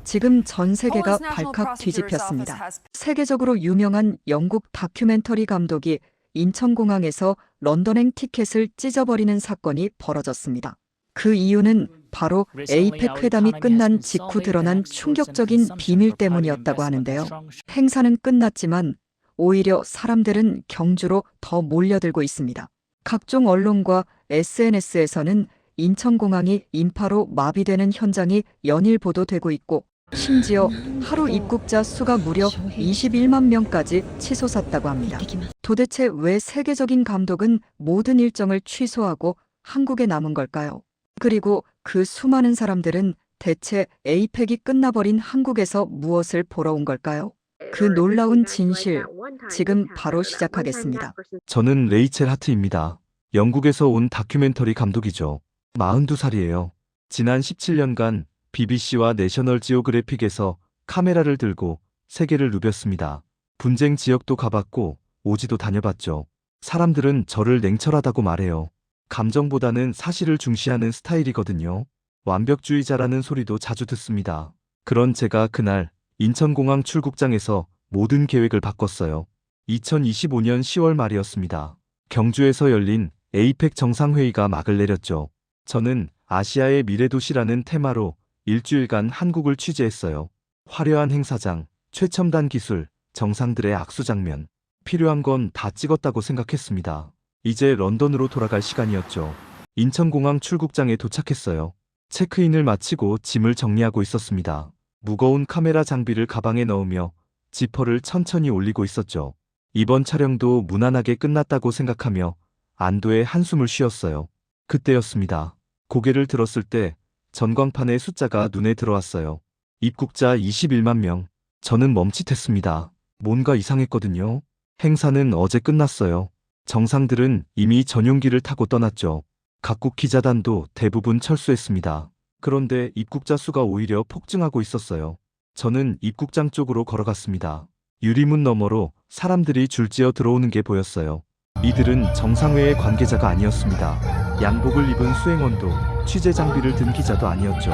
지금 전 세계가 발칵 뒤집혔습니다. 세계적으로 유명한 영국 다큐멘터리 감독이 인천공항에서 런던행 티켓을 찢어버리는 사건이 벌어졌습니다. 그 이유는 바로 에이펙 회담이 끝난 직후 드러난 충격적인 비밀 때문이었다고 하는데요. 행사는 끝났지만 오히려 사람들은 경주로 더 몰려들고 있습니다. 각종 언론과 SNS에서는 인천공항이 인파로 마비되는 현장이 연일 보도되고 있고, 심지어 하루 입국자 수가 무려 21만 명까지 치솟았다고 합니다. 도대체 왜 세계적인 감독은 모든 일정을 취소하고 한국에 남은 걸까요? 그리고 그 수많은 사람들은 대체 에이펙이 끝나버린 한국에서 무엇을 보러 온 걸까요? 그 놀라운 진실, 지금 바로 시작하겠습니다. 저는 레이첼 하트입니다. 영국에서 온 다큐멘터리 감독이죠. 42살이에요. 지난 17년간 BBC와 내셔널 지오그래픽에서 카메라를 들고 세계를 누볐습니다. 분쟁 지역도 가봤고 오지도 다녀봤죠. 사람들은 저를 냉철하다고 말해요. 감정보다는 사실을 중시하는 스타일이거든요. 완벽주의자라는 소리도 자주 듣습니다. 그런 제가 그날 인천공항 출국장에서 모든 계획을 바꿨어요. 2025년 10월 말이었습니다. 경주에서 열린 에이펙 정상회의가 막을 내렸죠. 저는 아시아의 미래도시라는 테마로 일주일간 한국을 취재했어요. 화려한 행사장, 최첨단 기술, 정상들의 악수 장면. 필요한 건 다 찍었다고 생각했습니다. 이제 런던으로 돌아갈 시간이었죠. 인천공항 출국장에 도착했어요. 체크인을 마치고 짐을 정리하고 있었습니다. 무거운 카메라 장비를 가방에 넣으며 지퍼를 천천히 올리고 있었죠. 이번 촬영도 무난하게 끝났다고 생각하며 안도의 한숨을 쉬었어요. 그때였습니다. 고개를 들었을 때 전광판의 숫자가 눈에 들어왔어요. 입국자 21만 명. 저는 멈칫했습니다. 뭔가 이상했거든요. 행사는 어제 끝났어요. 정상들은 이미 전용기를 타고 떠났죠. 각국 기자단도 대부분 철수했습니다. 그런데 입국자 수가 오히려 폭증하고 있었어요. 저는 입국장 쪽으로 걸어갔습니다. 유리문 너머로 사람들이 줄지어 들어오는 게 보였어요. 이들은 정상회의 관계자가 아니었습니다. 양복을 입은 수행원도, 취재 장비를 든 기자도 아니었죠.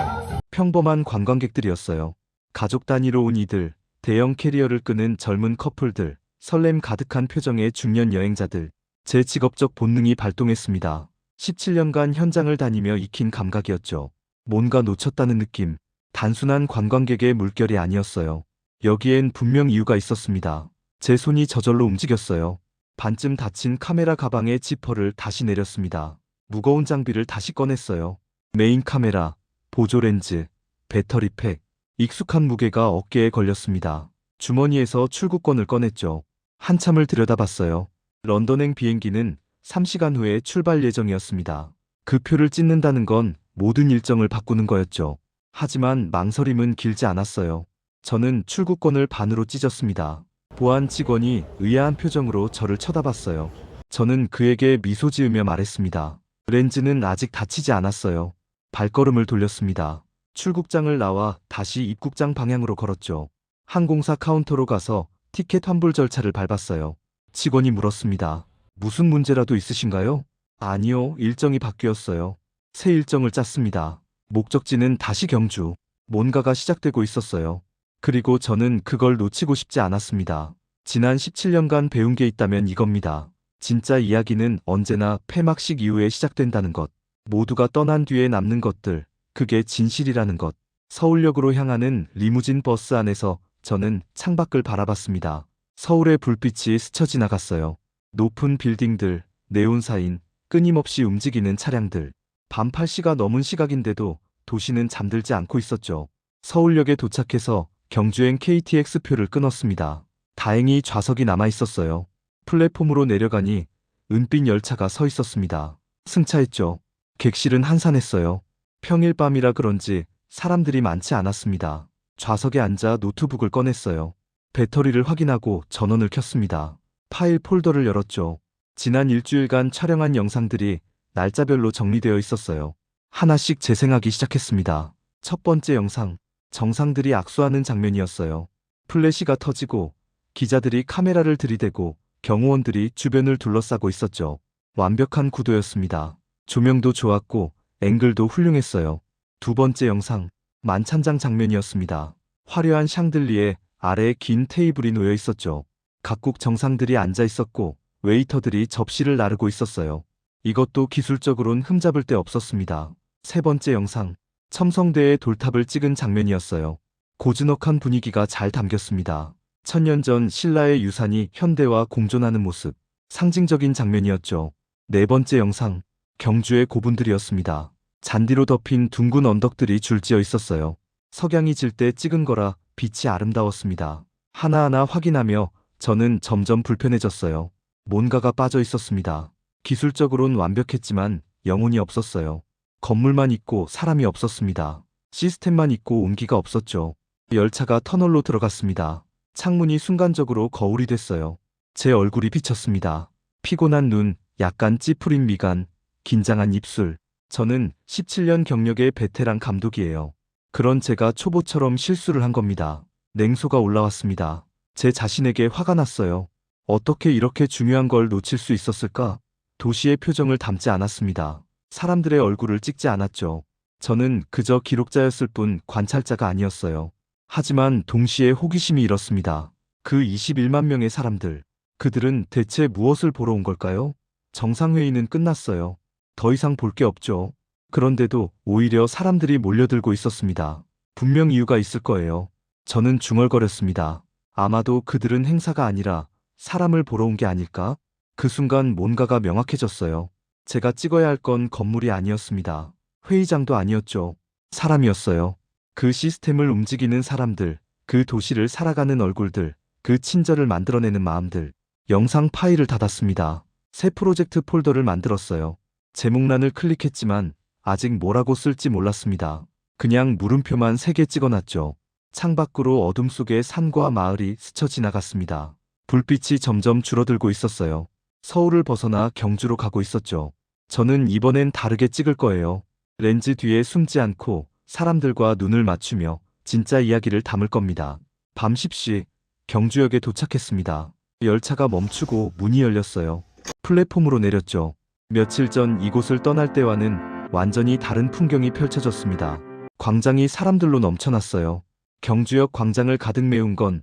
평범한 관광객들이었어요. 가족 단위로 온 이들, 대형 캐리어를 끄는 젊은 커플들, 설렘 가득한 표정의 중년 여행자들. 제 직업적 본능이 발동했습니다. 17년간 현장을 다니며 익힌 감각이었죠. 뭔가 놓쳤다는 느낌. 단순한 관광객의 물결이 아니었어요. 여기엔 분명 이유가 있었습니다. 제 손이 저절로 움직였어요. 반쯤 닫힌 카메라 가방의 지퍼를 다시 내렸습니다. 무거운 장비를 다시 꺼냈어요. 메인 카메라, 보조 렌즈, 배터리 팩. 익숙한 무게가 어깨에 걸렸습니다. 주머니에서 출국권을 꺼냈죠. 한참을 들여다봤어요. 런던행 비행기는 3시간 후에 출발 예정이었습니다. 그 표를 찍는다는 건 모든 일정을 바꾸는 거였죠. 하지만 망설임은 길지 않았어요. 저는 출국권을 반으로 찢었습니다. 보안 직원이 의아한 표정으로 저를 쳐다봤어요. 저는 그에게 미소 지으며 말했습니다. 렌즈는 아직 닫히지 않았어요. 발걸음을 돌렸습니다. 출국장을 나와 다시 입국장 방향으로 걸었죠. 항공사 카운터로 가서 티켓 환불 절차를 밟았어요. 직원이 물었습니다. 무슨 문제라도 있으신가요? 아니요, 일정이 바뀌었어요. 새 일정을 짰습니다. 목적지는 다시 경주. 뭔가가 시작되고 있었어요. 그리고 저는 그걸 놓치고 싶지 않았습니다. 지난 17년간 배운 게 있다면 이겁니다. 진짜 이야기는 언제나 폐막식 이후에 시작된다는 것. 모두가 떠난 뒤에 남는 것들. 그게 진실이라는 것. 서울역으로 향하는 리무진 버스 안에서 저는 창밖을 바라봤습니다. 서울의 불빛이 스쳐 지나갔어요. 높은 빌딩들, 네온사인, 끊임없이 움직이는 차량들. 밤 8시가 넘은 시각인데도 도시는 잠들지 않고 있었죠. 서울역에 도착해서 경주행 KTX표를 끊었습니다. 다행히 좌석이 남아 있었어요. 플랫폼으로 내려가니 은빛 열차가 서 있었습니다. 승차했죠. 객실은 한산했어요. 평일 밤이라 그런지 사람들이 많지 않았습니다. 좌석에 앉아 노트북을 꺼냈어요. 배터리를 확인하고 전원을 켰습니다. 파일 폴더를 열었죠. 지난 일주일간 촬영한 영상들이 날짜별로 정리되어 있었어요. 하나씩 재생하기 시작했습니다. 첫 번째 영상, 정상들이 악수하는 장면이었어요. 플래시가 터지고 기자들이 카메라를 들이대고 경호원들이 주변을 둘러싸고 있었죠. 완벽한 구도였습니다. 조명도 좋았고 앵글도 훌륭했어요. 두 번째 영상, 만찬장 장면이었습니다. 화려한 샹들리에 아래에 긴 테이블이 놓여 있었죠. 각국 정상들이 앉아 있었고 웨이터들이 접시를 나르고 있었어요. 이것도 기술적으론 흠잡을 데 없었습니다. 세 번째 영상, 첨성대의 돌탑을 찍은 장면이었어요. 고즈넉한 분위기가 잘 담겼습니다. 천년 전 신라의 유산이 현대와 공존하는 모습, 상징적인 장면이었죠. 네 번째 영상, 경주의 고분들이었습니다. 잔디로 덮인 둥근 언덕들이 줄지어 있었어요. 석양이 질 때 찍은 거라 빛이 아름다웠습니다. 하나하나 확인하며 저는 점점 불편해졌어요. 뭔가가 빠져 있었습니다. 기술적으론 완벽했지만 영혼이 없었어요. 건물만 있고 사람이 없었습니다. 시스템만 있고 온기가 없었죠. 열차가 터널로 들어갔습니다. 창문이 순간적으로 거울이 됐어요. 제 얼굴이 비쳤습니다. 피곤한 눈, 약간 찌푸린 미간, 긴장한 입술. 저는 17년 경력의 베테랑 감독이에요. 그런 제가 초보처럼 실수를 한 겁니다. 냉소가 올라왔습니다. 제 자신에게 화가 났어요. 어떻게 이렇게 중요한 걸 놓칠 수 있었을까? 도시의 표정을 담지 않았습니다. 사람들의 얼굴을 찍지 않았죠. 저는 그저 기록자였을 뿐 관찰자가 아니었어요. 하지만 동시에 호기심이 일었습니다. 그 21만 명의 사람들, 그들은 대체 무엇을 보러 온 걸까요? 정상회의는 끝났어요. 더 이상 볼 게 없죠. 그런데도 오히려 사람들이 몰려들고 있었습니다. 분명 이유가 있을 거예요. 저는 중얼거렸습니다. 아마도 그들은 행사가 아니라 사람을 보러 온 게 아닐까? 그 순간 뭔가가 명확해졌어요. 제가 찍어야 할 건 건물이 아니었습니다. 회의장도 아니었죠. 사람이었어요. 그 시스템을 움직이는 사람들, 그 도시를 살아가는 얼굴들, 그 친절을 만들어내는 마음들. 영상 파일을 닫았습니다. 새 프로젝트 폴더를 만들었어요. 제목란을 클릭했지만 아직 뭐라고 쓸지 몰랐습니다. 그냥 물음표만 3개 찍어놨죠. 창밖으로 어둠 속에 산과 마을이 스쳐 지나갔습니다. 불빛이 점점 줄어들고 있었어요. 서울을 벗어나 경주로 가고 있었죠. 저는 이번엔 다르게 찍을 거예요. 렌즈 뒤에 숨지 않고 사람들과 눈을 맞추며 진짜 이야기를 담을 겁니다. 밤 10시 경주역에 도착했습니다. 열차가 멈추고 문이 열렸어요. 플랫폼으로 내렸죠. 며칠 전 이곳을 떠날 때와는 완전히 다른 풍경이 펼쳐졌습니다. 광장이 사람들로 넘쳐났어요. 경주역 광장을 가득 메운 건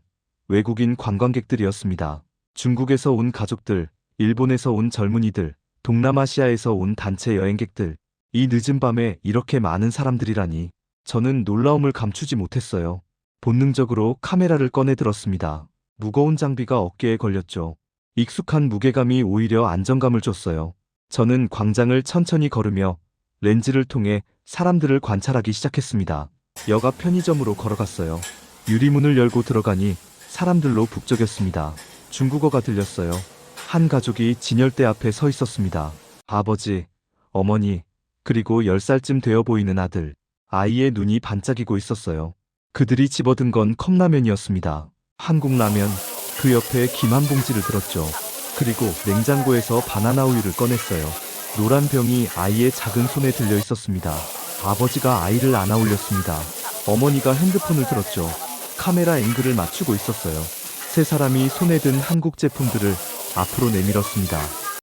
외국인 관광객들이었습니다. 중국에서 온 가족들, 일본에서 온 젊은이들, 동남아시아에서 온 단체 여행객들. 이 늦은 밤에 이렇게 많은 사람들이라니. 저는 놀라움을 감추지 못했어요. 본능적으로 카메라를 꺼내 들었습니다. 무거운 장비가 어깨에 걸렸죠. 익숙한 무게감이 오히려 안정감을 줬어요. 저는 광장을 천천히 걸으며 렌즈를 통해 사람들을 관찰하기 시작했습니다. 역 앞 편의점으로 걸어갔어요. 유리문을 열고 들어가니 사람들로 북적였습니다. 중국어가 들렸어요. 한 가족이 진열대 앞에 서 있었습니다. 아버지, 어머니, 그리고 10살쯤 되어 보이는 아들. 아이의 눈이 반짝이고 있었어요. 그들이 집어든 건 컵라면이었습니다. 한국 라면. 그 옆에 김 한 봉지를 들었죠. 그리고 냉장고에서 바나나 우유를 꺼냈어요. 노란 병이 아이의 작은 손에 들려 있었습니다. 아버지가 아이를 안아 올렸습니다. 어머니가 핸드폰을 들었죠. 카메라 앵글을 맞추고 있었어요. 세 사람이 손에 든 한국 제품들을 앞으로 내밀었습니다.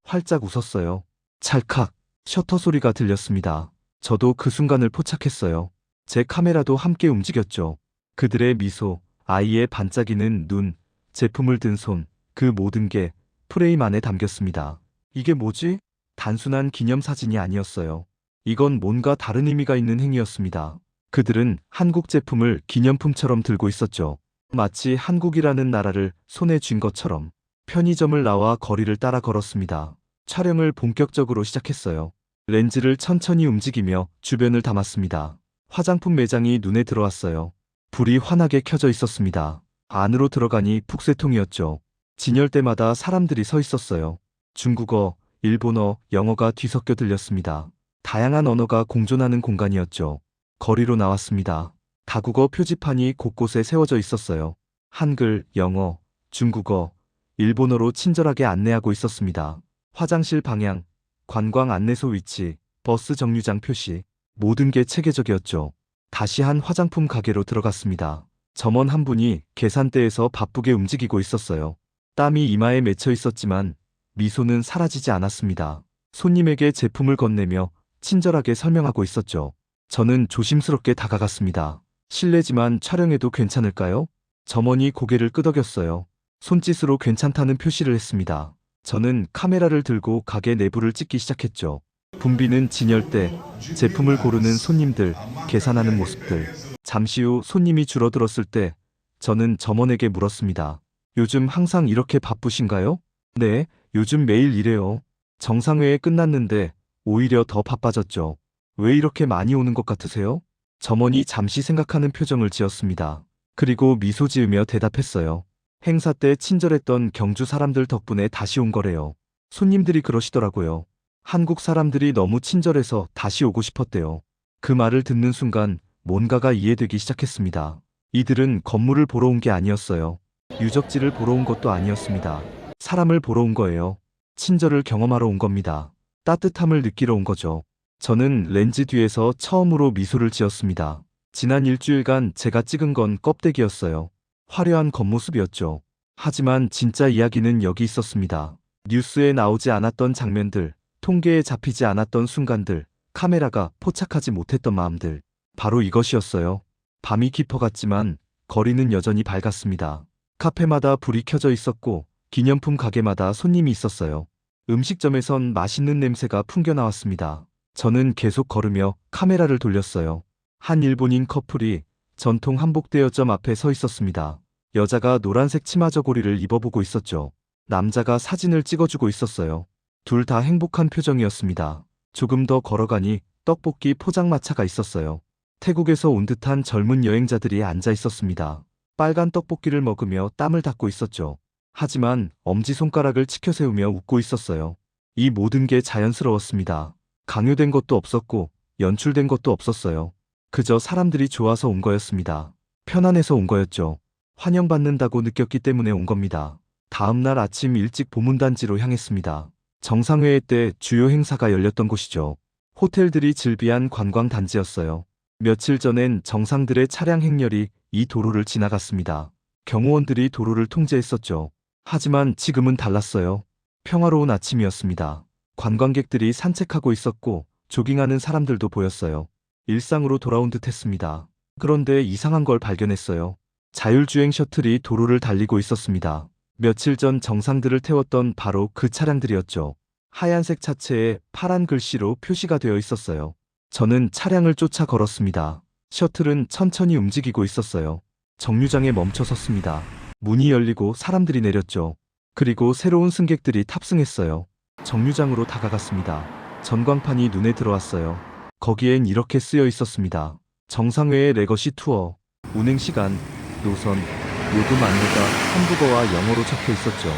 활짝 웃었어요. 찰칵, 셔터 소리가 들렸습니다. 저도 그 순간을 포착했어요. 제 카메라도 함께 움직였죠. 그들의 미소, 아이의 반짝이는 눈, 제품을 든 손, 그 모든 게 프레임 안에 담겼습니다. 이게 뭐지? 단순한 기념사진이 아니었어요. 이건 뭔가 다른 의미가 있는 행위였습니다. 그들은 한국 제품을 기념품처럼 들고 있었죠. 마치 한국이라는 나라를 손에 쥔 것처럼. 편의점을 나와 거리를 따라 걸었습니다. 촬영을 본격적으로 시작했어요. 렌즈를 천천히 움직이며 주변을 담았습니다. 화장품 매장이 눈에 들어왔어요. 불이 환하게 켜져 있었습니다. 안으로 들어가니 북새통이었죠. 진열대마다 사람들이 서 있었어요. 중국어, 일본어, 영어가 뒤섞여 들렸습니다. 다양한 언어가 공존하는 공간이었죠. 거리로 나왔습니다. 다국어 표지판이 곳곳에 세워져 있었어요. 한글, 영어, 중국어, 일본어로 친절하게 안내하고 있었습니다. 화장실 방향, 관광 안내소 위치, 버스 정류장 표시, 모든 게 체계적이었죠. 다시 한 화장품 가게로 들어갔습니다. 점원 한 분이 계산대에서 바쁘게 움직이고 있었어요. 땀이 이마에 맺혀 있었지만 미소는 사라지지 않았습니다. 손님에게 제품을 건네며 친절하게 설명하고 있었죠. 저는 조심스럽게 다가갔습니다. 실례지만 촬영해도 괜찮을까요? 점원이 고개를 끄덕였어요. 손짓으로 괜찮다는 표시를 했습니다. 저는 카메라를 들고 가게 내부를 찍기 시작했죠. 붐비는 진열대, 제품을 고르는 손님들, 계산하는 모습들. 잠시 후 손님이 줄어들었을 때 저는 점원에게 물었습니다. 요즘 항상 이렇게 바쁘신가요? 네, 요즘 매일 이래요. 정상회의 끝났는데 오히려 더 바빠졌죠. 왜 이렇게 많이 오는 것 같으세요? 점원이 잠시 생각하는 표정을 지었습니다. 그리고 미소 지으며 대답했어요. 행사 때 친절했던 경주 사람들 덕분에 다시 온 거래요. 손님들이 그러시더라고요. 한국 사람들이 너무 친절해서 다시 오고 싶었대요. 그 말을 듣는 순간 뭔가가 이해되기 시작했습니다. 이들은 건물을 보러 온 게 아니었어요. 유적지를 보러 온 것도 아니었습니다. 사람을 보러 온 거예요. 친절을 경험하러 온 겁니다. 따뜻함을 느끼러 온 거죠. 저는 렌즈 뒤에서 처음으로 미소를 지었습니다. 지난 일주일간 제가 찍은 건 껍데기였어요. 화려한 겉모습이었죠. 하지만 진짜 이야기는 여기 있었습니다. 뉴스에 나오지 않았던 장면들, 통계에 잡히지 않았던 순간들, 카메라가 포착하지 못했던 마음들. 바로 이것이었어요. 밤이 깊어갔지만 거리는 여전히 밝았습니다. 카페마다 불이 켜져 있었고 기념품 가게마다 손님이 있었어요. 음식점에선 맛있는 냄새가 풍겨 나왔습니다. 저는 계속 걸으며 카메라를 돌렸어요. 한 일본인 커플이 전통 한복 대여점 앞에 서 있었습니다. 여자가 노란색 치마 저고리를 입어보고 있었죠. 남자가 사진을 찍어주고 있었어요. 둘 다 행복한 표정이었습니다. 조금 더 걸어가니 떡볶이 포장마차가 있었어요. 태국에서 온 듯한 젊은 여행자들이 앉아 있었습니다. 빨간 떡볶이를 먹으며 땀을 닦고 있었죠. 하지만 엄지손가락을 치켜 세우며 웃고 있었어요. 이 모든 게 자연스러웠습니다. 강요된 것도 없었고 연출된 것도 없었어요. 그저 사람들이 좋아서 온 거였습니다. 편안해서 온 거였죠. 환영받는다고 느꼈기 때문에 온 겁니다. 다음 날 아침 일찍 보문단지로 향했습니다. 정상회의 때 주요 행사가 열렸던 곳이죠. 호텔들이 즐비한 관광단지였어요. 며칠 전엔 정상들의 차량 행렬이 이 도로를 지나갔습니다. 경호원들이 도로를 통제했었죠. 하지만 지금은 달랐어요. 평화로운 아침이었습니다. 관광객들이 산책하고 있었고 조깅하는 사람들도 보였어요. 일상으로 돌아온 듯 했습니다. 그런데 이상한 걸 발견했어요. 자율주행 셔틀이 도로를 달리고 있었습니다. 며칠 전 정상들을 태웠던 바로 그 차량들이었죠. 하얀색 차체에 파란 글씨로 표시가 되어 있었어요. 저는 차량을 쫓아 걸었습니다. 셔틀은 천천히 움직이고 있었어요. 정류장에 멈춰 섰습니다. 문이 열리고 사람들이 내렸죠. 그리고 새로운 승객들이 탑승했어요. 정류장으로 다가갔습니다. 전광판이 눈에 들어왔어요. 거기엔 이렇게 쓰여 있었습니다. 정상회의 레거시 투어, 운행시간, 노선, 요금 안내가 한국어와 영어로 적혀 있었죠.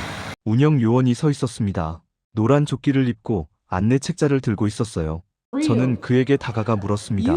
운영 요원이 서 있었습니다. 노란 조끼를 입고 안내 책자를 들고 있었어요. 저는 그에게 다가가 물었습니다.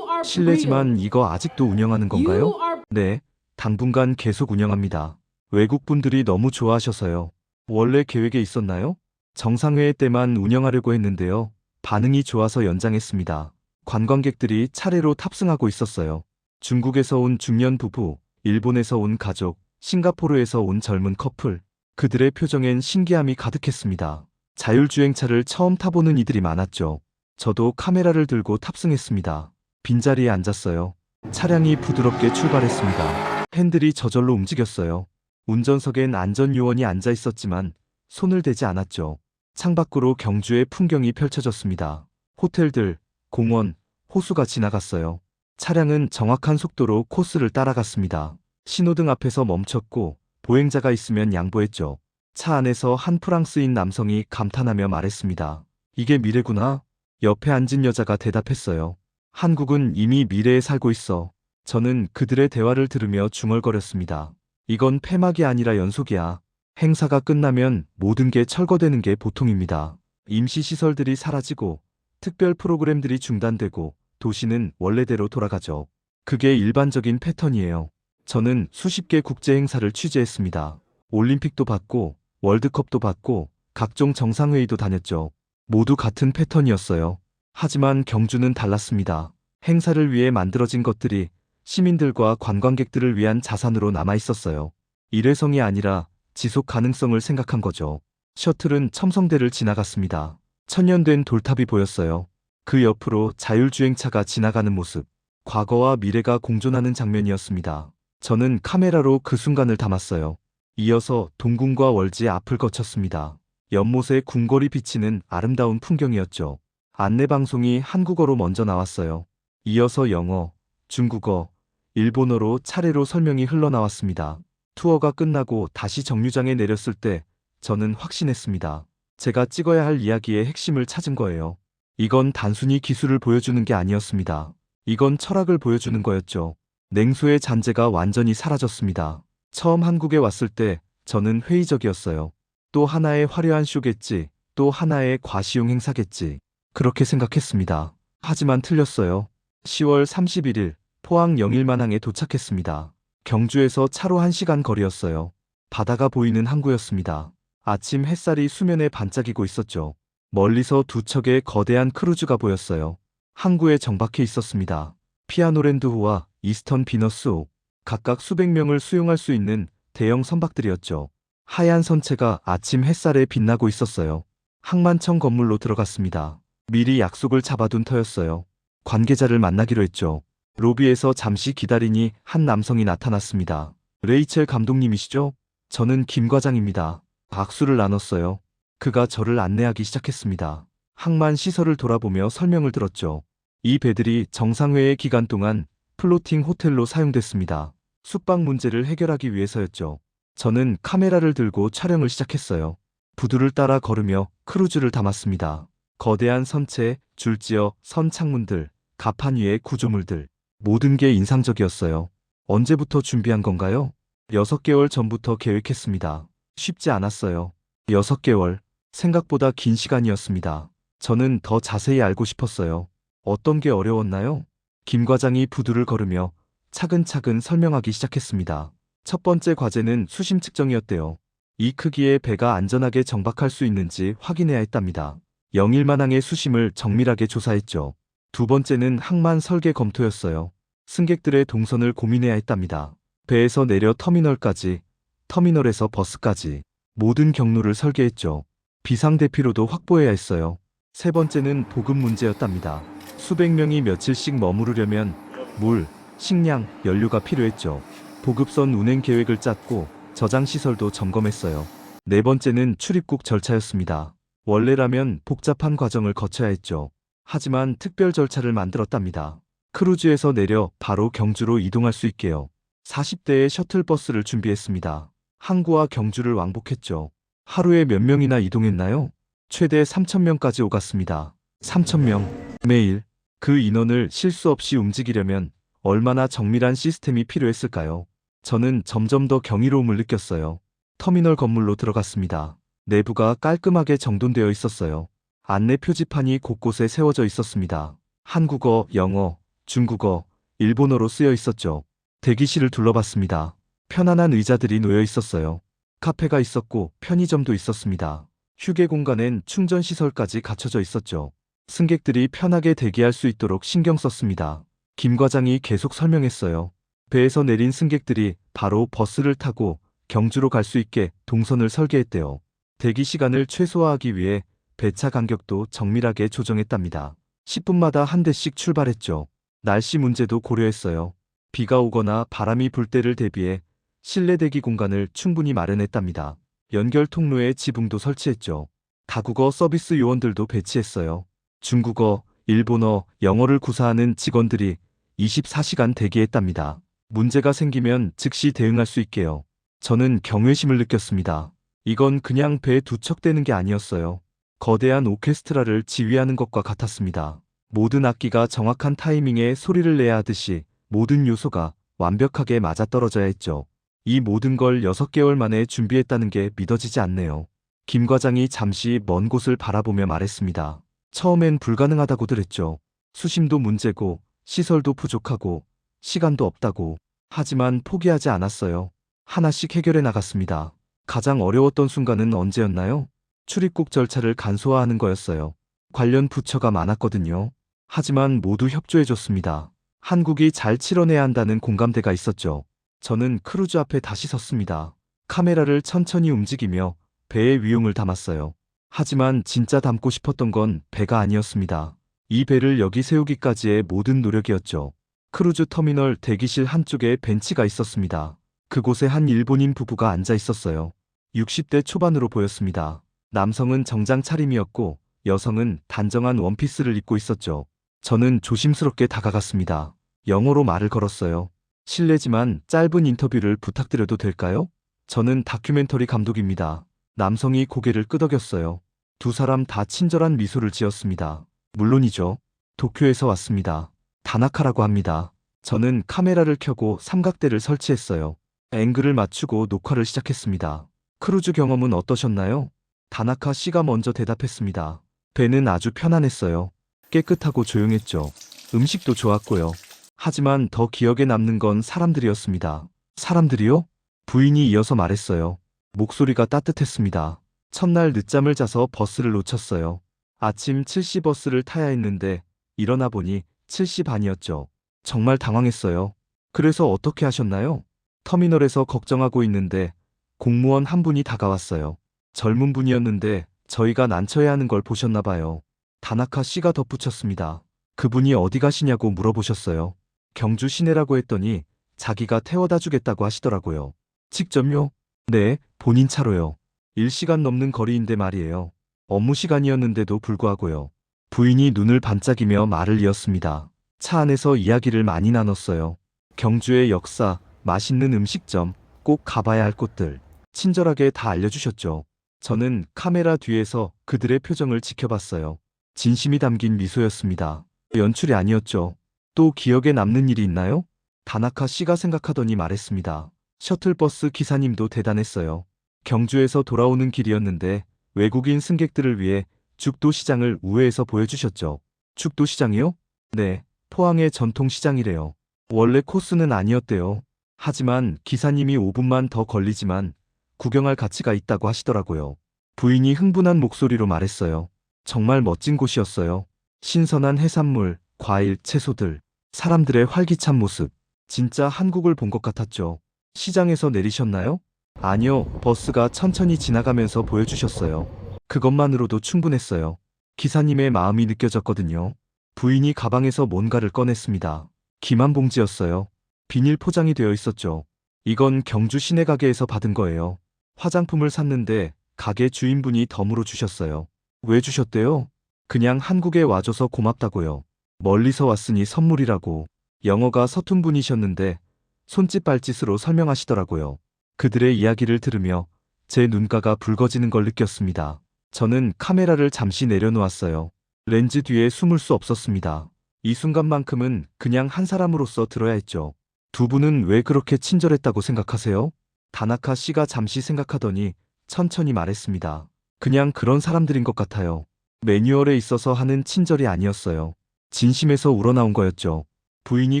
실례지만 이거 아직도 운영하는 건가요? 네, 당분간 계속 운영합니다. 외국분들이 너무 좋아하셔서요. 원래 계획에 있었나요? 정상회의 때만 운영하려고 했는데요. 반응이 좋아서 연장했습니다. 관광객들이 차례로 탑승하고 있었어요. 중국에서 온 중년 부부, 일본에서 온 가족, 싱가포르에서 온 젊은 커플. 그들의 표정엔 신기함이 가득했습니다. 자율주행차를 처음 타보는 이들이 많았죠. 저도 카메라를 들고 탑승했습니다. 빈자리에 앉았어요. 차량이 부드럽게 출발했습니다. 핸들이 저절로 움직였어요. 운전석엔 안전요원이 앉아 있었지만 손을 대지 않았죠. 창밖으로 경주의 풍경이 펼쳐졌습니다. 호텔들, 공원, 호수가 지나갔어요. 차량은 정확한 속도로 코스를 따라갔습니다. 신호등 앞에서 멈췄고 보행자가 있으면 양보했죠. 차 안에서 한 프랑스인 남성이 감탄하며 말했습니다. 이게 미래구나. 옆에 앉은 여자가 대답했어요. 한국은 이미 미래에 살고 있어. 저는 그들의 대화를 들으며 중얼거렸습니다. 이건 폐막이 아니라 연속이야. 행사가 끝나면 모든 게 철거되는 게 보통입니다. 임시시설들이 사라지고 특별 프로그램들이 중단되고 도시는 원래대로 돌아가죠. 그게 일반적인 패턴이에요. 저는 수십 개 국제 행사를 취재했습니다. 올림픽도 봤고 월드컵도 봤고 각종 정상회의도 다녔죠. 모두 같은 패턴이었어요. 하지만 경주는 달랐습니다. 행사를 위해 만들어진 것들이 시민들과 관광객들을 위한 자산으로 남아 있었어요. 일회성이 아니라 지속 가능성을 생각한 거죠. 셔틀은 첨성대를 지나갔습니다. 천년된 돌탑이 보였어요. 그 옆으로 자율주행차가 지나가는 모습. 과거와 미래가 공존하는 장면이었습니다. 저는 카메라로 그 순간을 담았어요. 이어서 동궁과 월지 앞을 거쳤습니다. 연못에 궁궐이 비치는 아름다운 풍경이었죠. 안내방송이 한국어로 먼저 나왔어요. 이어서 영어, 중국어, 일본어로 차례로 설명이 흘러나왔습니다. 투어가 끝나고 다시 정류장에 내렸을 때 저는 확신했습니다. 제가 찍어야 할 이야기의 핵심을 찾은 거예요. 이건 단순히 기술을 보여주는 게 아니었습니다. 이건 철학을 보여주는 거였죠. 냉소의 잔재가 완전히 사라졌습니다. 처음 한국에 왔을 때 저는 회의적이었어요. 또 하나의 화려한 쇼겠지, 또 하나의 과시용 행사겠지. 그렇게 생각했습니다. 하지만 틀렸어요. 10월 31일 포항 영일만항에 도착했습니다. 경주에서 차로 1시간 거리였어요. 바다가 보이는 항구였습니다. 아침 햇살이 수면에 반짝이고 있었죠. 멀리서 두 척의 거대한 크루즈가 보였어요. 항구에 정박해 있었습니다. 피아노랜드호와 이스턴 비너스호, 각각 수백 명을 수용할 수 있는 대형 선박들이었죠. 하얀 선체가 아침 햇살에 빛나고 있었어요. 항만청 건물로 들어갔습니다. 미리 약속을 잡아둔 터였어요. 관계자를 만나기로 했죠. 로비에서 잠시 기다리니 한 남성이 나타났습니다. 레이첼 감독님이시죠? 저는 김 과장입니다. 악수를 나눴어요. 그가 저를 안내하기 시작했습니다. 항만 시설을 돌아보며 설명을 들었죠. 이 배들이 정상회의 기간 동안 플로팅 호텔로 사용됐습니다. 숙박 문제를 해결하기 위해서였죠. 저는 카메라를 들고 촬영을 시작했어요. 부두를 따라 걸으며 크루즈를 담았습니다. 거대한 선체, 줄지어 선 창문들, 갑판 위의 구조물들, 모든 게 인상적이었어요. 언제부터 준비한 건가요? 6개월 전부터 계획했습니다. 쉽지 않았어요. 6개월, 생각보다 긴 시간이었습니다. 저는 더 자세히 알고 싶었어요. 어떤 게 어려웠나요? 김 과장이 부두를 걸으며 차근차근 설명하기 시작했습니다. 첫 번째 과제는 수심 측정이었대요. 이 크기의 배가 안전하게 정박할 수 있는지 확인해야 했답니다. 영일만항의 수심을 정밀하게 조사했죠. 두 번째는 항만 설계 검토였어요. 승객들의 동선을 고민해야 했답니다. 배에서 내려 터미널까지, 터미널에서 버스까지 모든 경로를 설계했죠. 비상대피로도 확보해야 했어요. 세 번째는 보급 문제였답니다. 수백 명이 며칠씩 머무르려면 물, 식량, 연료가 필요했죠. 보급선 운행 계획을 짰고 저장시설도 점검했어요. 네 번째는 출입국 절차였습니다. 원래라면 복잡한 과정을 거쳐야 했죠. 하지만 특별 절차를 만들었답니다. 크루즈에서 내려 바로 경주로 이동할 수 있게요. 40대의 셔틀버스를 준비했습니다. 항구와 경주를 왕복했죠. 하루에 몇 명이나 이동했나요? 최대 3,000명까지 오갔습니다. 3,000명. 매일. 그 인원을 실수 없이 움직이려면 얼마나 정밀한 시스템이 필요했을까요? 저는 점점 더 경이로움을 느꼈어요. 터미널 건물로 들어갔습니다. 내부가 깔끔하게 정돈되어 있었어요. 안내 표지판이 곳곳에 세워져 있었습니다. 한국어, 영어, 중국어, 일본어로 쓰여 있었죠. 대기실을 둘러봤습니다. 편안한 의자들이 놓여 있었어요. 카페가 있었고 편의점도 있었습니다. 휴게 공간엔 충전시설까지 갖춰져 있었죠. 승객들이 편하게 대기할 수 있도록 신경 썼습니다. 김 과장이 계속 설명했어요. 배에서 내린 승객들이 바로 버스를 타고 경주로 갈 수 있게 동선을 설계했대요. 대기 시간을 최소화하기 위해 배차 간격도 정밀하게 조정했답니다. 10분마다 한 대씩 출발했죠. 날씨 문제도 고려했어요. 비가 오거나 바람이 불 때를 대비해 실내 대기 공간을 충분히 마련했답니다. 연결 통로에 지붕도 설치했죠. 다국어 서비스 요원들도 배치했어요. 중국어, 일본어, 영어를 구사하는 직원들이 24시간 대기했답니다. 문제가 생기면 즉시 대응할 수 있게요. 저는 경외심을 느꼈습니다. 이건 그냥 배에 두척대는 게 아니었어요. 거대한 오케스트라를 지휘하는 것과 같았습니다. 모든 악기가 정확한 타이밍에 소리를 내야 하듯이 모든 요소가 완벽하게 맞아떨어져야 했죠. 이 모든 걸 6개월 만에 준비했다는 게 믿어지지 않네요. 김 과장이 잠시 먼 곳을 바라보며 말했습니다. 처음엔 불가능하다고들 했죠. 수심도 문제고 시설도 부족하고 시간도 없다고. 하지만 포기하지 않았어요. 하나씩 해결해 나갔습니다. 가장 어려웠던 순간은 언제였나요? 출입국 절차를 간소화하는 거였어요. 관련 부처가 많았거든요. 하지만 모두 협조해줬습니다. 한국이 잘 치러내야 한다는 공감대가 있었죠. 저는 크루즈 앞에 다시 섰습니다. 카메라를 천천히 움직이며 배의 위용을 담았어요. 하지만 진짜 담고 싶었던 건 배가 아니었습니다. 이 배를 여기 세우기까지의 모든 노력이었죠. 크루즈 터미널 대기실 한쪽에 벤치가 있었습니다. 그곳에 한 일본인 부부가 앉아 있었어요. 60대 초반으로 보였습니다. 남성은 정장 차림이었고 여성은 단정한 원피스를 입고 있었죠. 저는 조심스럽게 다가갔습니다. 영어로 말을 걸었어요. 실례지만 짧은 인터뷰를 부탁드려도 될까요? 저는 다큐멘터리 감독입니다. 남성이 고개를 끄덕였어요. 두 사람 다 친절한 미소를 지었습니다. 물론이죠. 도쿄에서 왔습니다. 다나카라고 합니다. 저는 카메라를 켜고 삼각대를 설치했어요. 앵글을 맞추고 녹화를 시작했습니다. 크루즈 경험은 어떠셨나요? 다나카 씨가 먼저 대답했습니다. 배는 아주 편안했어요. 깨끗하고 조용했죠. 음식도 좋았고요. 하지만 더 기억에 남는 건 사람들이었습니다. 사람들이요? 부인이 이어서 말했어요. 목소리가 따뜻했습니다. 첫날 늦잠을 자서 버스를 놓쳤어요. 아침 7시 버스를 타야 했는데 일어나 보니 7시 반이었죠. 정말 당황했어요. 그래서 어떻게 하셨나요? 터미널에서 걱정하고 있는데 공무원 한 분이 다가왔어요. 젊은 분이었는데 저희가 난처해하는 걸 보셨나 봐요. 다나카 씨가 덧붙였습니다. 그분이 어디 가시냐고 물어보셨어요. 경주 시내라고 했더니 자기가 태워다 주겠다고 하시더라고요. 직접요? 네, 본인 차로요. 1시간 넘는 거리인데 말이에요. 업무 시간이었는데도 불구하고요. 부인이 눈을 반짝이며 말을 이었습니다. 차 안에서 이야기를 많이 나눴어요. 경주의 역사, 맛있는 음식점, 꼭 가봐야 할 곳들. 친절하게 다 알려주셨죠. 저는 카메라 뒤에서 그들의 표정을 지켜봤어요. 진심이 담긴 미소였습니다. 연출이 아니었죠. 또 기억에 남는 일이 있나요? 다나카 씨가 생각하더니 말했습니다. 셔틀버스 기사님도 대단했어요. 경주에서 돌아오는 길이었는데 외국인 승객들을 위해 죽도시장을 우회해서 보여주셨죠. 죽도시장이요? 네, 포항의 전통시장이래요. 원래 코스는 아니었대요. 하지만 기사님이 5분만 더 걸리지만 구경할 가치가 있다고 하시더라고요. 부인이 흥분한 목소리로 말했어요. 정말 멋진 곳이었어요. 신선한 해산물, 과일, 채소들, 사람들의 활기찬 모습. 진짜 한국을 본 것 같았죠. 시장에서 내리셨나요? 아니요, 버스가 천천히 지나가면서 보여주셨어요. 그것만으로도 충분했어요. 기사님의 마음이 느껴졌거든요. 부인이 가방에서 뭔가를 꺼냈습니다. 김한 봉지였어요. 비닐 포장이 되어 있었죠. 이건 경주 시내 가게에서 받은 거예요. 화장품을 샀는데 가게 주인분이 덤으로 주셨어요. 왜 주셨대요? 그냥 한국에 와줘서 고맙다고요. 멀리서 왔으니 선물이라고. 영어가 서툰 분이셨는데 손짓 발짓으로 설명하시더라고요. 그들의 이야기를 들으며 제 눈가가 붉어지는 걸 느꼈습니다. 저는 카메라를 잠시 내려놓았어요. 렌즈 뒤에 숨을 수 없었습니다. 이 순간만큼은 그냥 한 사람으로서 들어야 했죠. 두 분은 왜 그렇게 친절했다고 생각하세요? 다나카 씨가 잠시 생각하더니 천천히 말했습니다. 그냥 그런 사람들인 것 같아요. 매뉴얼에 있어서 하는 친절이 아니었어요. 진심에서 우러나온 거였죠. 부인이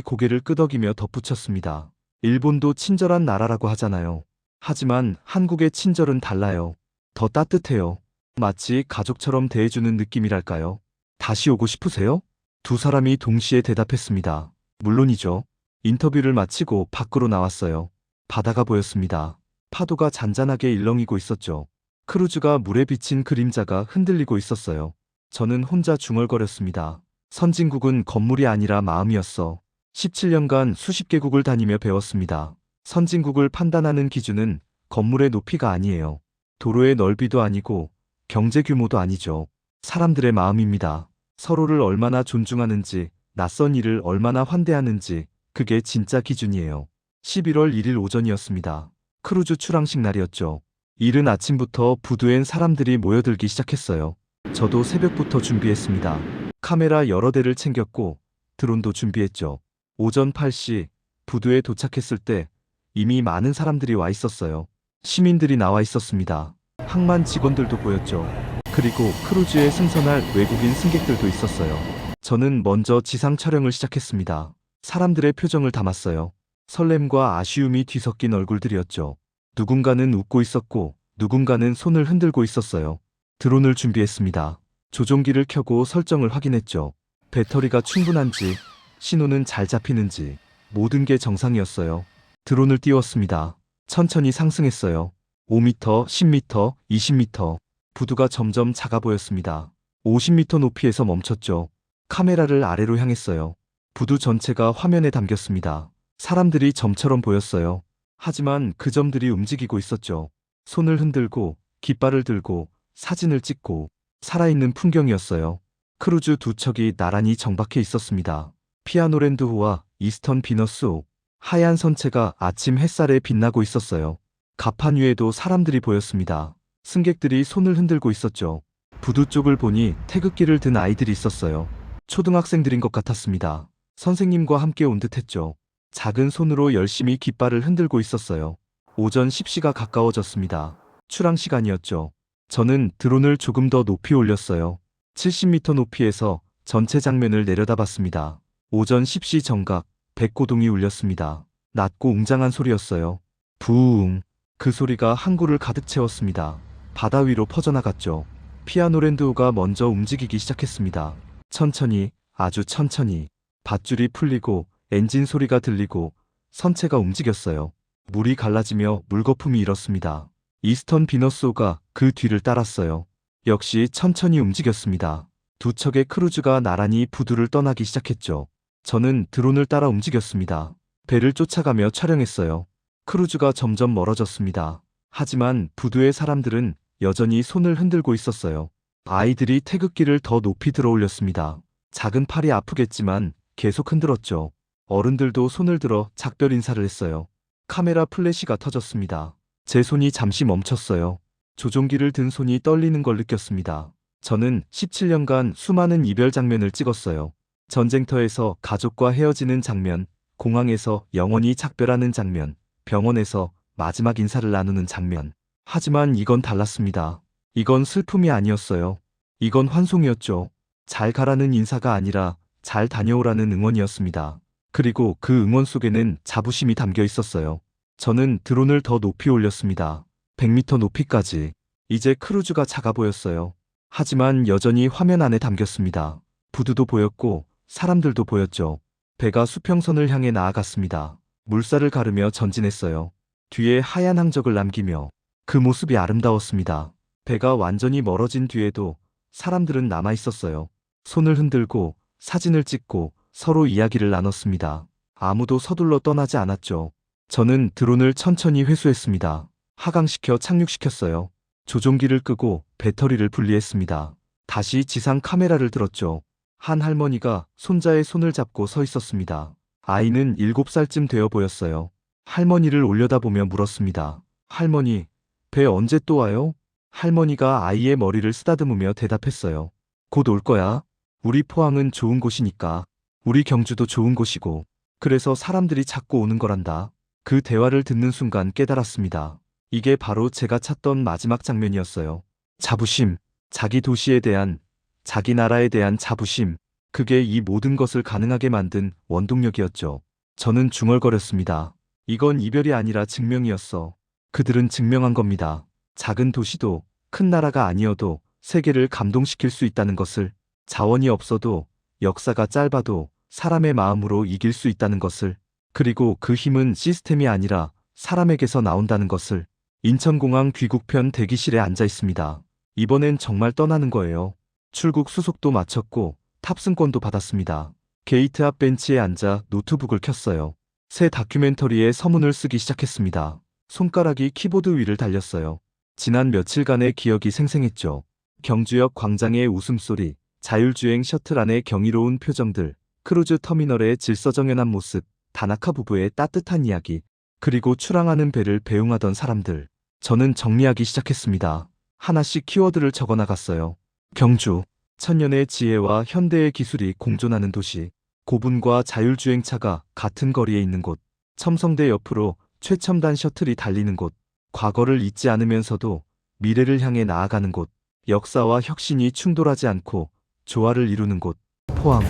고개를 끄덕이며 덧붙였습니다. 일본도 친절한 나라라고 하잖아요. 하지만 한국의 친절은 달라요. 더 따뜻해요. 마치 가족처럼 대해주는 느낌이랄까요. 다시 오고 싶으세요? 두 사람이 동시에 대답했습니다. 물론이죠. 인터뷰를 마치고 밖으로 나왔어요. 바다가 보였습니다. 파도가 잔잔하게 일렁이고 있었죠. 크루즈가 물에 비친 그림자가 흔들리고 있었어요. 저는 혼자 중얼거렸습니다. 선진국은 건물이 아니라 마음이었어. 17년간 수십 개국을 다니며 배웠습니다. 선진국을 판단하는 기준은 건물의 높이가 아니에요. 도로의 넓이도 아니고 경제 규모도 아니죠. 사람들의 마음입니다. 서로를 얼마나 존중하는지, 낯선 일을 얼마나 환대하는지, 그게 진짜 기준이에요. 11월 1일 오전이었습니다. 크루즈 출항식 날이었죠. 이른 아침부터 부두엔 사람들이 모여들기 시작했어요. 저도 새벽부터 준비했습니다. 카메라 여러 대를 챙겼고 드론도 준비했죠. 오전 8시 부두에 도착했을 때 이미 많은 사람들이 와 있었어요. 시민들이 나와 있었습니다. 항만 직원들도 보였죠. 그리고 크루즈에 승선할 외국인 승객들도 있었어요. 저는 먼저 지상 촬영을 시작했습니다. 사람들의 표정을 담았어요. 설렘과 아쉬움이 뒤섞인 얼굴들이었죠. 누군가는 웃고 있었고 누군가는 손을 흔들고 있었어요. 드론을 준비했습니다. 조종기를 켜고 설정을 확인했죠. 배터리가 충분한지, 신호는 잘 잡히는지, 모든 게 정상이었어요. 드론을 띄웠습니다. 천천히 상승했어요. 5m, 10m, 20m. 부두가 점점 작아 보였습니다. 50m 높이에서 멈췄죠. 카메라를 아래로 향했어요. 부두 전체가 화면에 담겼습니다. 사람들이 점처럼 보였어요. 하지만 그 점들이 움직이고 있었죠. 손을 흔들고 깃발을 들고 사진을 찍고 살아있는 풍경이었어요. 크루즈 두 척이 나란히 정박해 있었습니다. 피아노랜드호와 이스턴 비너스호. 하얀 선체가 아침 햇살에 빛나고 있었어요. 갑판 위에도 사람들이 보였습니다. 승객들이 손을 흔들고 있었죠. 부두 쪽을 보니 태극기를 든 아이들이 있었어요. 초등학생들인 것 같았습니다. 선생님과 함께 온 듯했죠. 작은 손으로 열심히 깃발을 흔들고 있었어요. 오전 10시가 가까워졌습니다. 출항 시간이었죠. 저는 드론을 조금 더 높이 올렸어요. 70m 높이에서 전체 장면을 내려다봤습니다. 오전 10시 정각, 백고동이 울렸습니다. 낮고 웅장한 소리였어요. 부웅. 그 소리가 항구를 가득 채웠습니다. 바다 위로 퍼져나갔죠. 피아노랜드호가 먼저 움직이기 시작했습니다. 천천히, 아주 천천히. 밧줄이 풀리고 엔진 소리가 들리고 선체가 움직였어요. 물이 갈라지며 물거품이 일었습니다. 이스턴 비너스호가 그 뒤를 따랐어요. 역시 천천히 움직였습니다. 두 척의 크루즈가 나란히 부두를 떠나기 시작했죠. 저는 드론을 따라 움직였습니다. 배를 쫓아가며 촬영했어요. 크루즈가 점점 멀어졌습니다. 하지만 부두의 사람들은 여전히 손을 흔들고 있었어요. 아이들이 태극기를 더 높이 들어 올렸습니다. 작은 팔이 아프겠지만 계속 흔들었죠. 어른들도 손을 들어 작별 인사를 했어요. 카메라 플래시가 터졌습니다. 제 손이 잠시 멈췄어요. 조종기를 든 손이 떨리는 걸 느꼈습니다. 저는 17년간 수많은 이별 장면을 찍었어요. 전쟁터에서 가족과 헤어지는 장면, 공항에서 영원히 작별하는 장면, 병원에서 마지막 인사를 나누는 장면. 하지만 이건 달랐습니다. 이건 슬픔이 아니었어요. 이건 환송이었죠. 잘 가라는 인사가 아니라 잘 다녀오라는 응원이었습니다. 그리고 그 응원 속에는 자부심이 담겨 있었어요. 저는 드론을 더 높이 올렸습니다. 100m 높이까지. 이제 크루즈가 작아 보였어요. 하지만 여전히 화면 안에 담겼습니다. 부두도 보였고 사람들도 보였죠. 배가 수평선을 향해 나아갔습니다. 물살을 가르며 전진했어요. 뒤에 하얀 항적을 남기며. 그 모습이 아름다웠습니다. 배가 완전히 멀어진 뒤에도 사람들은 남아 있었어요. 손을 흔들고 사진을 찍고 서로 이야기를 나눴습니다. 아무도 서둘러 떠나지 않았죠. 저는 드론을 천천히 회수했습니다. 하강시켜 착륙시켰어요. 조종기를 끄고 배터리를 분리했습니다. 다시 지상 카메라를 들었죠. 한 할머니가 손자의 손을 잡고 서 있었습니다. 아이는 7살쯤 되어 보였어요. 할머니를 올려다보며 물었습니다. 할머니, 배 언제 또 와요? 할머니가 아이의 머리를 쓰다듬으며 대답했어요. 곧 올 거야. 우리 포항은 좋은 곳이니까. 우리 경주도 좋은 곳이고. 그래서 사람들이 자꾸 오는 거란다. 그 대화를 듣는 순간 깨달았습니다. 이게 바로 제가 찾던 마지막 장면이었어요. 자부심, 자기 도시에 대한, 자기 나라에 대한 자부심. 그게 이 모든 것을 가능하게 만든 원동력이었죠. 저는 중얼거렸습니다. 이건 이별이 아니라 증명이었어. 그들은 증명한 겁니다. 작은 도시도 큰 나라가 아니어도 세계를 감동시킬 수 있다는 것을, 자원이 없어도 역사가 짧아도 사람의 마음으로 이길 수 있다는 것을, 그리고 그 힘은 시스템이 아니라 사람에게서 나온다는 것을. 인천공항 귀국편 대기실에 앉아 있습니다. 이번엔 정말 떠나는 거예요. 출국 수속도 마쳤고 탑승권도 받았습니다. 게이트 앞 벤치에 앉아 노트북을 켰어요. 새 다큐멘터리의 서문을 쓰기 시작했습니다. 손가락이 키보드 위를 달렸어요. 지난 며칠간의 기억이 생생했죠. 경주역 광장의 웃음소리, 자율주행 셔틀 안의 경이로운 표정들, 크루즈 터미널의 질서정연한 모습, 다나카 부부의 따뜻한 이야기, 그리고 출항하는 배를 배웅하던 사람들. 저는 정리하기 시작했습니다. 하나씩 키워드를 적어나갔어요. 경주, 천년의 지혜와 현대의 기술이 공존하는 도시, 고분과 자율주행차가 같은 거리에 있는 곳, 첨성대 옆으로 최첨단 셔틀이 달리는 곳, 과거를 잊지 않으면서도 미래를 향해 나아가는 곳, 역사와 혁신이 충돌하지 않고 조화를 이루는 곳, 포항,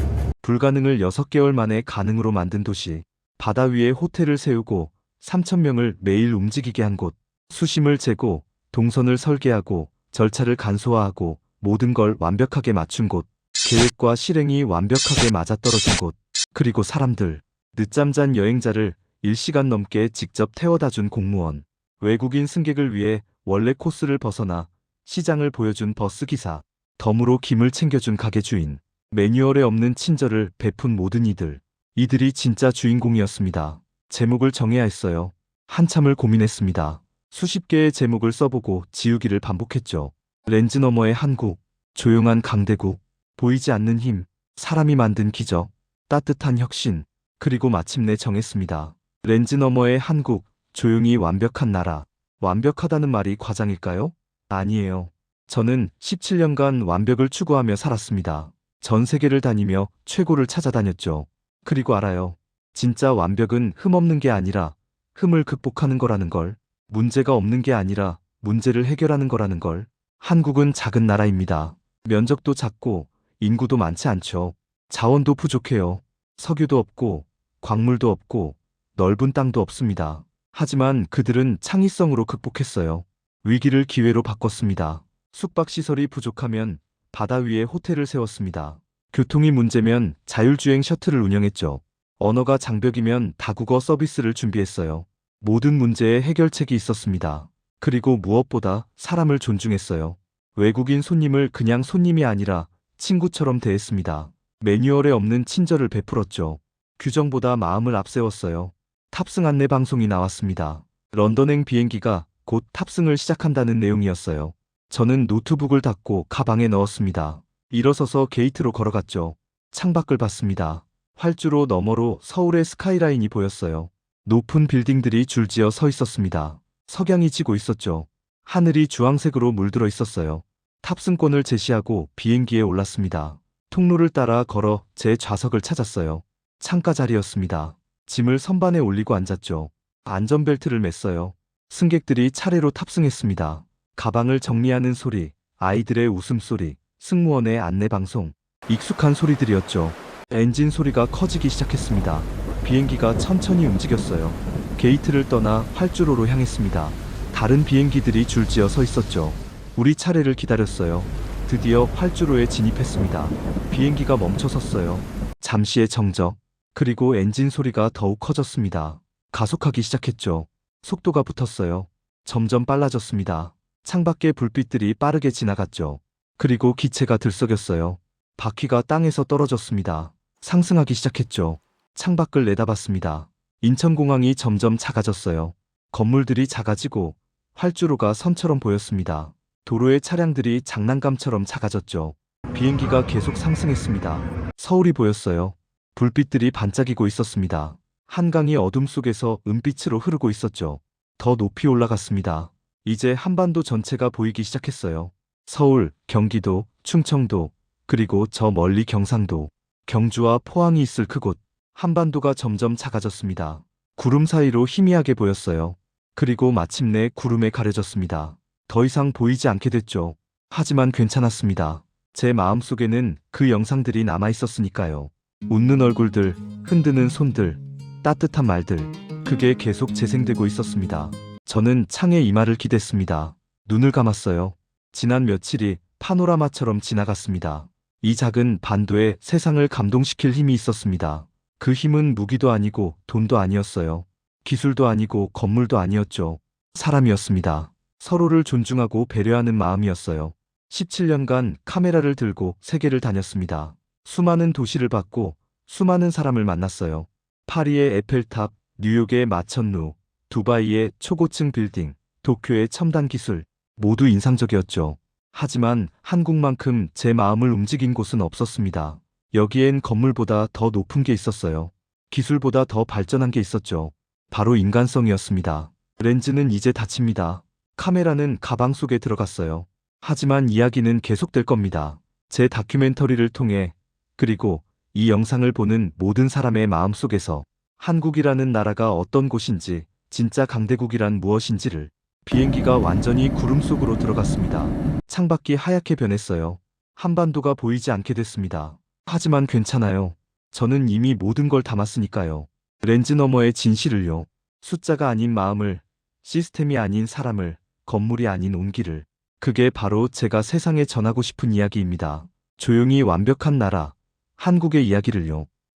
불가능을 6개월 만에 가능으로 만든 도시, 바다 위에 호텔을 세우고 3,000명을 매일 움직이게 한 곳, 수심을 재고 동선을 설계하고 절차를 간소화하고 모든 걸 완벽하게 맞춘 곳, 계획과 실행이 완벽하게 맞아떨어진 곳, 그리고 사람들, 늦잠 잔 여행자를 1시간 넘게 직접 태워다 준 공무원, 외국인 승객을 위해 원래 코스를 벗어나 시장을 보여준 버스기사, 덤으로 김을 챙겨준 가게 주인, 매뉴얼에 없는 친절을 베푼 모든 이들, 이들이 진짜 주인공이었습니다. 제목을 정해야 했어요. 한참을 고민했습니다. 수십 개의 제목을 써보고 지우기를 반복했죠. 렌즈 너머의 한국, 조용한 강대국, 보이지 않는 힘, 사람이 만든 기적, 따뜻한 혁신, 그리고 마침내 정했습니다. 렌즈 너머의 한국, 조용히 완벽한 나라. 완벽하다는 말이 과장일까요? 아니에요. 저는 17년간 완벽을 추구하며 살았습니다. 전 세계를 다니며 최고를 찾아다녔죠. 그리고 알아요. 진짜 완벽은 흠없는 게 아니라 흠을 극복하는 거라는 걸. 문제가 없는 게 아니라 문제를 해결하는 거라는 걸. 한국은 작은 나라입니다. 면적도 작고 인구도 많지 않죠. 자원도 부족해요. 석유도 없고 광물도 없고 넓은 땅도 없습니다. 하지만 그들은 창의성으로 극복했어요. 위기를 기회로 바꿨습니다. 숙박시설이 부족하면 바다 위에 호텔을 세웠습니다. 교통이 문제면 자율주행 셔틀을 운영했죠. 언어가 장벽이면 다국어 서비스를 준비했어요. 모든 문제에 해결책이 있었습니다. 그리고 무엇보다 사람을 존중했어요. 외국인 손님을 그냥 손님이 아니라 친구처럼 대했습니다. 매뉴얼에 없는 친절을 베풀었죠. 규정보다 마음을 앞세웠어요. 탑승 안내 방송이 나왔습니다. 런던행 비행기가 곧 탑승을 시작한다는 내용이었어요. 저는 노트북을 닫고 가방에 넣었습니다. 일어서서 게이트로 걸어갔죠. 창밖을 봤습니다. 활주로 너머로 서울의 스카이라인이 보였어요. 높은 빌딩들이 줄지어 서 있었습니다. 석양이 지고 있었죠. 하늘이 주황색으로 물들어 있었어요. 탑승권을 제시하고 비행기에 올랐습니다. 통로를 따라 걸어 제 좌석을 찾았어요. 창가 자리였습니다. 짐을 선반에 올리고 앉았죠. 안전벨트를 맸어요. 승객들이 차례로 탑승했습니다. 가방을 정리하는 소리, 아이들의 웃음소리, 승무원의 안내방송. 익숙한 소리들이었죠. 엔진 소리가 커지기 시작했습니다. 비행기가 천천히 움직였어요. 게이트를 떠나 활주로로 향했습니다. 다른 비행기들이 줄지어 서 있었죠. 우리 차례를 기다렸어요. 드디어 활주로에 진입했습니다. 비행기가 멈춰섰어요. 잠시의 정적, 그리고 엔진 소리가 더욱 커졌습니다. 가속하기 시작했죠. 속도가 붙었어요. 점점 빨라졌습니다. 창밖의 불빛들이 빠르게 지나갔죠. 그리고 기체가 들썩였어요. 바퀴가 땅에서 떨어졌습니다. 상승하기 시작했죠. 창밖을 내다봤습니다. 인천공항이 점점 작아졌어요. 건물들이 작아지고 활주로가 선처럼 보였습니다. 도로의 차량들이 장난감처럼 작아졌죠. 비행기가 계속 상승했습니다. 서울이 보였어요. 불빛들이 반짝이고 있었습니다. 한강이 어둠 속에서 은빛으로 흐르고 있었죠. 더 높이 올라갔습니다. 이제 한반도 전체가 보이기 시작했어요. 서울, 경기도, 충청도, 그리고 저 멀리 경상도, 경주와 포항이 있을 그곳. 한반도가 점점 작아졌습니다. 구름 사이로 희미하게 보였어요. 그리고 마침내 구름에 가려졌습니다. 더 이상 보이지 않게 됐죠. 하지만 괜찮았습니다. 제 마음속에는 그 영상들이 남아 있었으니까요. 웃는 얼굴들, 흔드는 손들, 따뜻한 말들, 그게 계속 재생되고 있었습니다. 저는 창에 이마를 기댔습니다. 눈을 감았어요. 지난 며칠이 파노라마처럼 지나갔습니다. 이 작은 반도에 세상을 감동시킬 힘이 있었습니다. 그 힘은 무기도 아니고 돈도 아니었어요. 기술도 아니고 건물도 아니었죠. 사람이었습니다. 서로를 존중하고 배려하는 마음이었어요. 17년간 카메라를 들고 세계를 다녔습니다. 수많은 도시를 봤고 수많은 사람을 만났어요. 파리의 에펠탑, 뉴욕의 마천루, 두바이의 초고층 빌딩, 도쿄의 첨단 기술, 모두 인상적이었죠. 하지만 한국만큼 제 마음을 움직인 곳은 없었습니다. 여기엔 건물보다 더 높은 게 있었어요. 기술보다 더 발전한 게 있었죠. 바로 인간성이었습니다. 렌즈는 이제 닫힙니다. 카메라는 가방 속에 들어갔어요. 하지만 이야기는 계속될 겁니다. 제 다큐멘터리를 통해, 그리고 이 영상을 보는 모든 사람의 마음속에서 한국이라는 나라가 어떤 곳인지, 진짜 강대국이란 무엇인지를. 비행기가 완전히 구름 속으로 들어갔습니다. 창밖이 하얗게 변했어요. 한반도가 보이지 않게 됐습니다. 하지만 괜찮아요. 저는 이미 모든 걸 담았으니까요. 렌즈 너머의 진실을요. 숫자가 아닌 마음을, 시스템이 아닌 사람을, 건물이 아닌 온기를. 그게 바로 제가 세상에 전하고 싶은 이야기입니다. 조용히 완벽한 나라, 한국의 이야기를요.